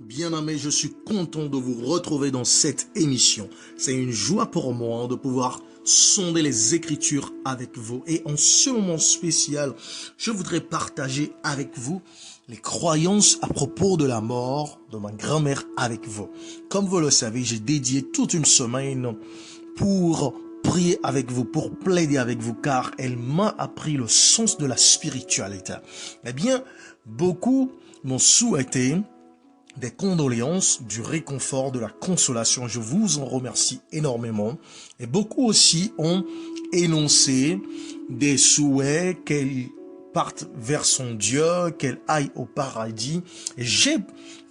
Bien-aimés, je suis content de vous retrouver dans cette émission. C'est une joie pour moi de pouvoir sonder les Écritures avec vous. Et en ce moment spécial, je voudrais partager avec vous les croyances à propos de la mort de ma grand-mère avec vous. Comme vous le savez, j'ai dédié toute une semaine pour prier avec vous, pour plaider avec vous, car elle m'a appris le sens de la spiritualité. Eh bien, beaucoup m'ont souhaité des condoléances, du réconfort, de la consolation. Je vous en remercie énormément. Et beaucoup aussi ont énoncé des souhaits qu'elle parte vers son Dieu, qu'elle aille au paradis. Et j'ai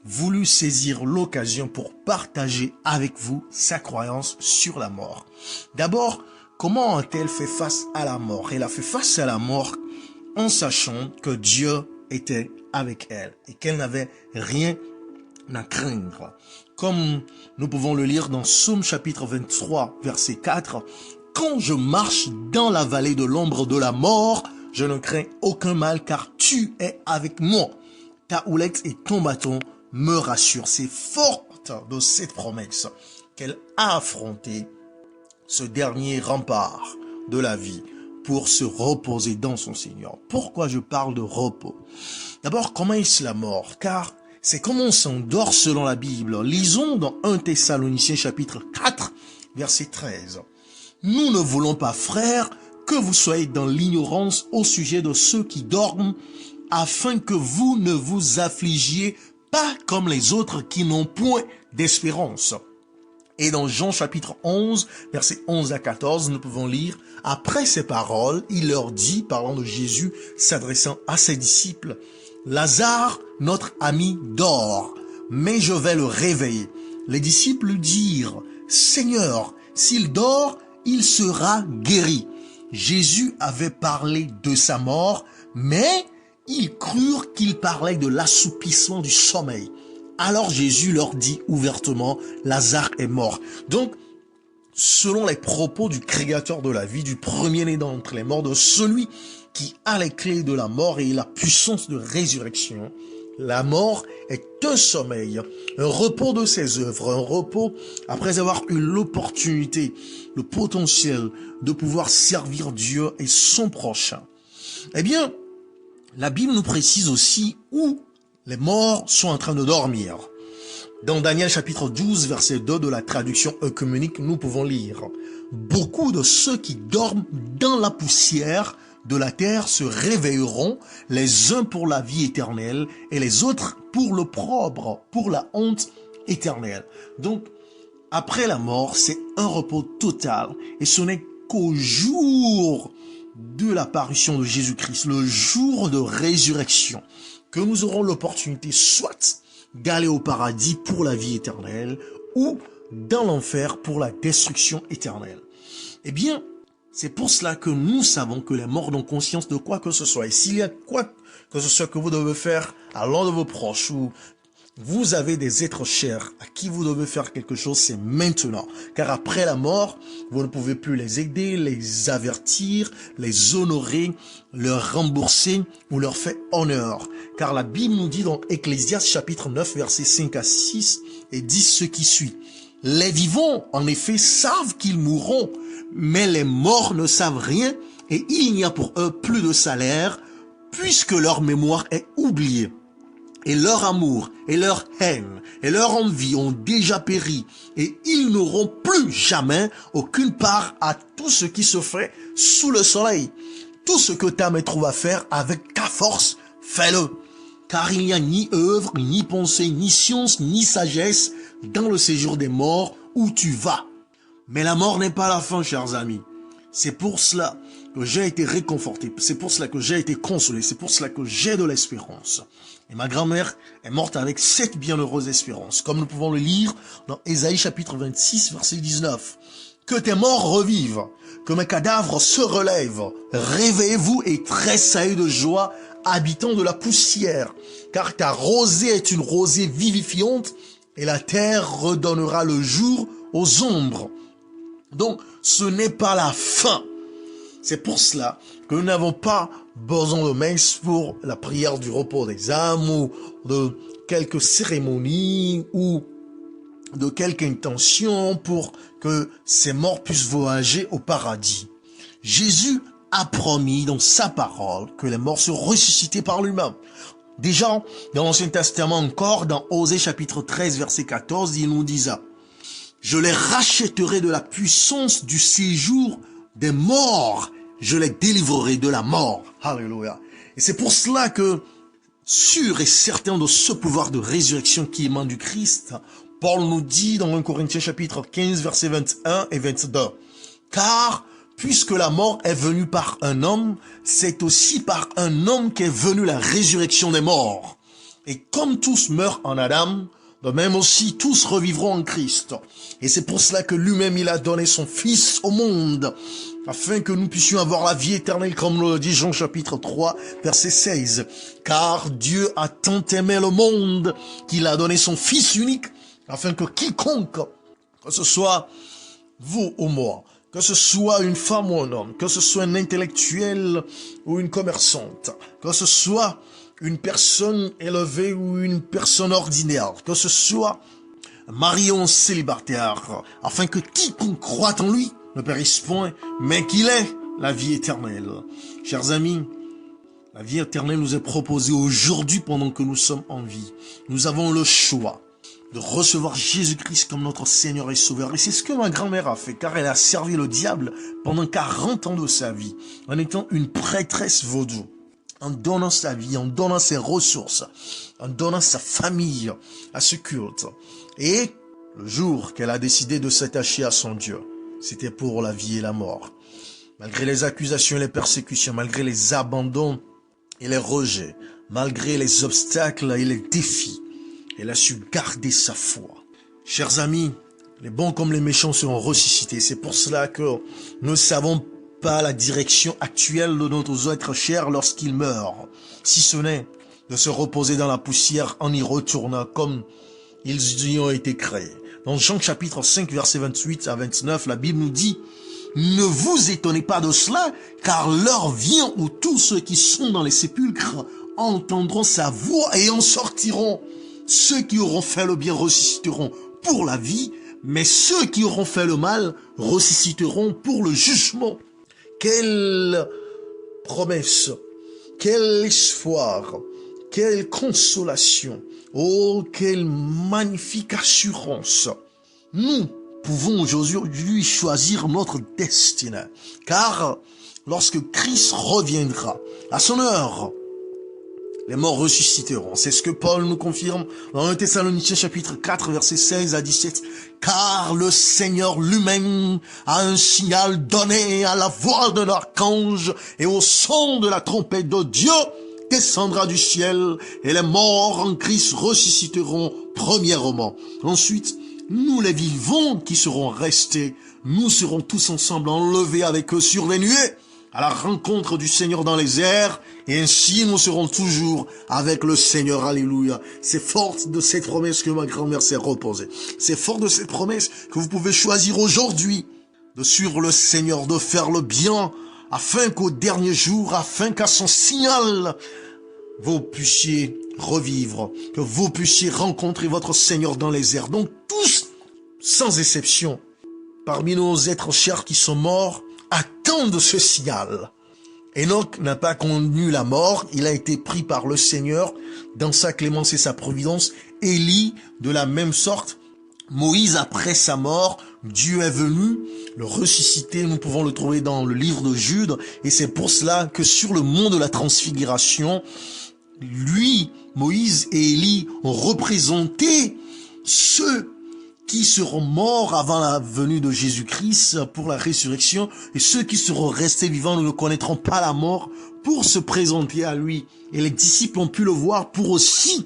voulu saisir l'occasion pour partager avec vous sa croyance sur la mort. D'abord, comment a-t-elle fait face à la mort? Elle a fait face à la mort en sachant que Dieu était avec elle et qu'elle n'avait rien à craindre. Comme nous pouvons le lire dans Psaume chapitre 23, verset 4, « Quand je marche dans la vallée de l'ombre de la mort, je ne crains aucun mal car tu es avec moi. Ta houlette et ton bâton me rassurent. » C'est forte de cette promesse qu'elle a affronté ce dernier rempart de la vie pour se reposer dans son Seigneur. Pourquoi je parle de repos? D'abord, comment est-ce la mort? Car c'est comme on s'endort selon la Bible. Lisons dans 1 Thessaloniciens chapitre 4, verset 13. « Nous ne voulons pas, frères, que vous soyez dans l'ignorance au sujet de ceux qui dorment, afin que vous ne vous affligiez pas comme les autres qui n'ont point d'espérance. » Et dans Jean chapitre 11, versets 11 à 14, nous pouvons lire, « Après ces paroles, il leur dit, parlant de Jésus, s'adressant à ses disciples, « Lazare, notre ami, dort, mais je vais le réveiller. » Les disciples lui dirent, « Seigneur, s'il dort, il sera guéri. » Jésus avait parlé de sa mort, mais ils crurent qu'il parlait de l'assoupissement du sommeil. Alors Jésus leur dit ouvertement, « Lazare est mort. » Donc, selon les propos du Créateur de la vie, du premier-né d'entre les morts, de celui qui a les clés de la mort et la puissance de résurrection, la mort est un sommeil, un repos de ses œuvres, un repos après avoir eu l'opportunité, le potentiel de pouvoir servir Dieu et son prochain. Eh bien, la Bible nous précise aussi où les morts sont en train de dormir. Dans Daniel chapitre 12, verset 2 de la traduction œcuménique, nous pouvons lire « Beaucoup de ceux qui dorment dans la poussière de la terre se réveilleront, les uns pour la vie éternelle et les autres pour l'opprobre, pour la honte éternelle. » Donc, après la mort, c'est un repos total. Et ce n'est qu'au jour de l'apparition de Jésus-Christ, le jour de résurrection, que nous aurons l'opportunité soit d'aller au paradis pour la vie éternelle ou dans l'enfer pour la destruction éternelle. Eh bien, c'est pour cela que nous savons que les morts n'ont conscience de quoi que ce soit. Et s'il y a quoi que ce soit que vous devez faire à l'un de vos proches ou vous avez des êtres chers à qui vous devez faire quelque chose, c'est maintenant. Car après la mort, vous ne pouvez plus les aider, les avertir, les honorer, leur rembourser ou leur faire honneur. Car la Bible nous dit dans Ecclésiaste chapitre 9, versets 5 à 6 et 10 ce qui suit. « Les vivants, en effet, savent qu'ils mourront, mais les morts ne savent rien et il n'y a pour eux plus de salaire puisque leur mémoire est oubliée. Et leur amour, et leur haine, et leur envie ont déjà péri, et ils n'auront plus jamais aucune part à tout ce qui se fait sous le soleil. Tout ce que ta main trouve à faire avec ta force, fais-le. Car il n'y a ni œuvre, ni pensée, ni science, ni sagesse dans le séjour des morts où tu vas. Mais la mort n'est pas la fin, chers amis. C'est pour cela que j'ai été réconforté, c'est pour cela que j'ai été consolé, c'est pour cela que j'ai de l'espérance. Et ma grand-mère est morte avec cette bienheureuse espérance, comme nous pouvons le lire dans Ésaïe chapitre 26, verset 19. « Que tes morts revivent, que mes cadavres se relèvent, réveillez-vous et tressaillez de joie, habitants de la poussière, car ta rosée est une rosée vivifiante, et la terre redonnera le jour aux ombres. » Donc, ce n'est pas la fin. C'est pour cela que nous n'avons pas besoin de messe pour la prière du repos des âmes ou de quelques cérémonies ou de quelque intention pour que ces morts puissent voyager au paradis. Jésus a promis dans sa parole que les morts seront ressuscités par lui-même. Déjà, dans l'Ancien Testament encore, dans Osée chapitre 13, verset 14, il nous dit ça. Je les rachèterai de la puissance du séjour des morts. Je les délivrerai de la mort. Alléluia. Et c'est pour cela que, sûr et certain de ce pouvoir de résurrection qui émane du Christ, Paul nous dit dans 1 Corinthiens chapitre 15, versets 21 et 22. Car, puisque la mort est venue par un homme, c'est aussi par un homme qu'est venue la résurrection des morts. Et comme tous meurent en Adam, de même aussi tous revivront en Christ. Et c'est pour cela que lui-même il a donné son Fils au monde, afin que nous puissions avoir la vie éternelle, comme le dit Jean chapitre 3, verset 16. Car Dieu a tant aimé le monde qu'il a donné son Fils unique, afin que quiconque, que ce soit vous ou moi, que ce soit une femme ou un homme, que ce soit un intellectuel ou une commerçante, que ce soit une personne élevée ou une personne ordinaire, que ce soit marié ou célibataire, afin que quiconque croit en lui ne périsse point, mais qu'il ait la vie éternelle. Chers amis, la vie éternelle nous est proposée aujourd'hui pendant que nous sommes en vie. Nous avons le choix de recevoir Jésus-Christ comme notre Seigneur et Sauveur. Et c'est ce que ma grand-mère a fait, car elle a servi le diable pendant 40 ans de sa vie, en étant une prêtresse vaudou, en donnant sa vie, en donnant ses ressources, en donnant sa famille à ce culte. Et le jour qu'elle a décidé de s'attacher à son Dieu, c'était pour la vie et la mort. Malgré les accusations et les persécutions, malgré les abandons et les rejets, malgré les obstacles et les défis, elle a su garder sa foi. Chers amis, les bons comme les méchants seront ressuscités. C'est pour cela que nous ne savons pas la direction actuelle de notre être cher lorsqu'il meurt, si ce n'est de se reposer dans la poussière en y retournant comme ils y ont été créés. Dans Jean chapitre 5, versets 28 à 29, la Bible nous dit « Ne vous étonnez pas de cela, car l'heure vient où tous ceux qui sont dans les sépulcres entendront sa voix et en sortiront. Ceux qui auront fait le bien ressusciteront pour la vie, mais ceux qui auront fait le mal ressusciteront pour le jugement. » Quelle promesse, quel espoir, quelle consolation, oh, quelle magnifique assurance. Nous pouvons aujourd'hui choisir notre destinée, car lorsque Christ reviendra à son heure, les morts ressusciteront. C'est ce que Paul nous confirme dans 1 Thessaloniciens chapitre 4, versets 16 à 17. Car le Seigneur lui-même a un signal donné à la voix d'un archange et au son de la trompette de Dieu descendra du ciel et les morts en Christ ressusciteront premièrement. Ensuite, nous les vivants qui serons restés, nous serons tous ensemble enlevés avec eux sur les nuées à la rencontre du Seigneur dans les airs, et ainsi nous serons toujours avec le Seigneur. Alléluia. C'est fort de cette promesse que ma grand-mère s'est reposée. C'est fort de cette promesse que vous pouvez choisir aujourd'hui de suivre le Seigneur, de faire le bien, afin qu'au dernier jour, afin qu'à son signal, vous puissiez revivre, que vous puissiez rencontrer votre Seigneur dans les airs. Donc tous, sans exception, parmi nos êtres chers qui sont morts, attendent ce signal. Enoch n'a pas connu la mort, il a été pris par le Seigneur dans sa clémence et sa providence. Élie, de la même sorte. Moïse, après sa mort, Dieu est venu le ressusciter. Nous pouvons le trouver dans le livre de Jude. Et c'est pour cela que sur le mont de la transfiguration, lui, Moïse et Élie ont représenté ceux qui seront morts avant la venue de Jésus-Christ pour la résurrection, et ceux qui seront restés vivants ne connaîtront pas la mort pour se présenter à lui. Et les disciples ont pu le voir pour aussi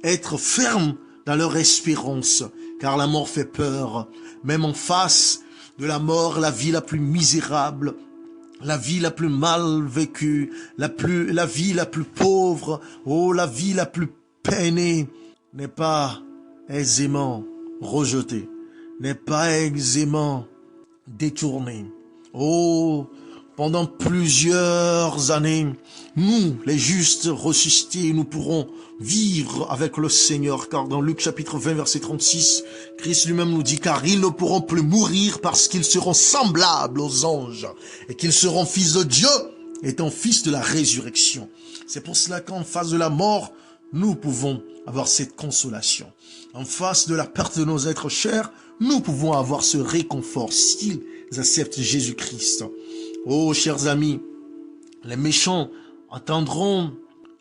être fermes dans leur espérance, car la mort fait peur. Même en face de la mort, la vie la plus misérable, la vie la plus mal vécue, la vie la plus pauvre, oh, la vie la plus peinée n'est pas aisément rejeté, n'est pas aisément détourné. Oh, pendant plusieurs années, nous, les justes ressuscités, nous pourrons vivre avec le Seigneur, car dans Luc chapitre 20, verset 36, Christ lui-même nous dit, car ils ne pourront plus mourir parce qu'ils seront semblables aux anges et qu'ils seront fils de Dieu, étant fils de la résurrection. C'est pour cela qu'en face de la mort, nous pouvons avoir cette consolation. En face de la perte de nos êtres chers, nous pouvons avoir ce réconfort s'ils acceptent Jésus-Christ. Oh, chers amis, les méchants attendront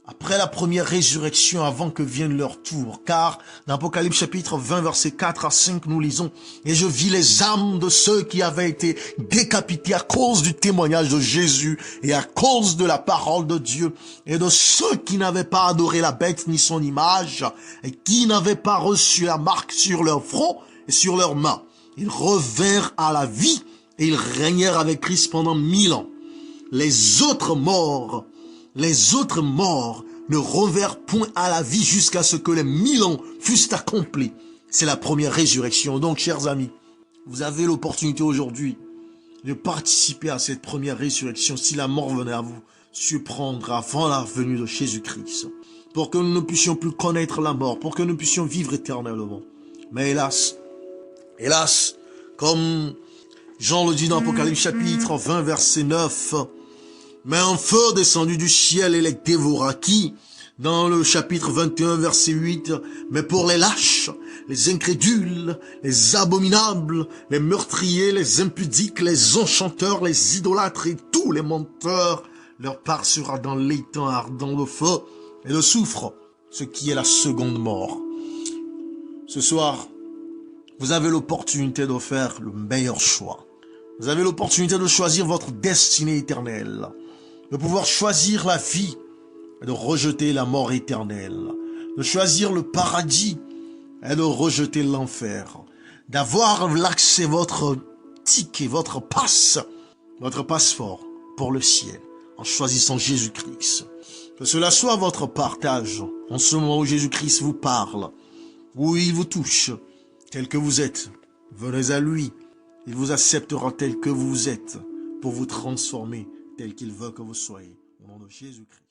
après la première résurrection avant que vienne leur tour. Car dans Apocalypse chapitre 20, versets 4 à 5, nous lisons « Et je vis les âmes de ceux qui avaient été décapités à cause du témoignage de Jésus et à cause de la parole de Dieu, et de ceux qui n'avaient pas adoré la bête ni son image, et qui n'avaient pas reçu la marque sur leur front et sur leurs mains. Ils revinrent à la vie et ils régnèrent avec Christ pendant 1000 ans. Les autres morts ne revinrent point à la vie jusqu'à ce que les 1000 ans fussent accomplis. » C'est la première résurrection. Donc, chers amis, vous avez l'opportunité aujourd'hui de participer à cette première résurrection si la mort venait à vous surprendre avant la venue de Jésus-Christ, pour que nous ne puissions plus connaître la mort, pour que nous puissions vivre éternellement. Mais hélas, comme Jean le dit dans Apocalypse chapitre 20, verset 9, « Mais un feu descendu du ciel et les dévora. » Qui, dans le chapitre 21, verset 8, « Mais pour les lâches, les incrédules, les abominables, les meurtriers, les impudiques, les enchanteurs, les idolâtres et tous les menteurs, leur part sera dans l'étang ardent de feu et de soufre, ce qui est la seconde mort. » Ce soir, vous avez l'opportunité de faire le meilleur choix. Vous avez l'opportunité de choisir votre destinée éternelle, de pouvoir choisir la vie et de rejeter la mort éternelle, de choisir le paradis et de rejeter l'enfer, d'avoir l'accès, votre ticket, votre passeport pour le ciel, en choisissant Jésus-Christ. Que cela soit votre partage en ce moment où Jésus-Christ vous parle, où il vous touche, tel que vous êtes. Venez à lui, il vous acceptera tel que vous êtes pour vous transformer tel qu'il veut que vous soyez. Au nom de Jésus-Christ.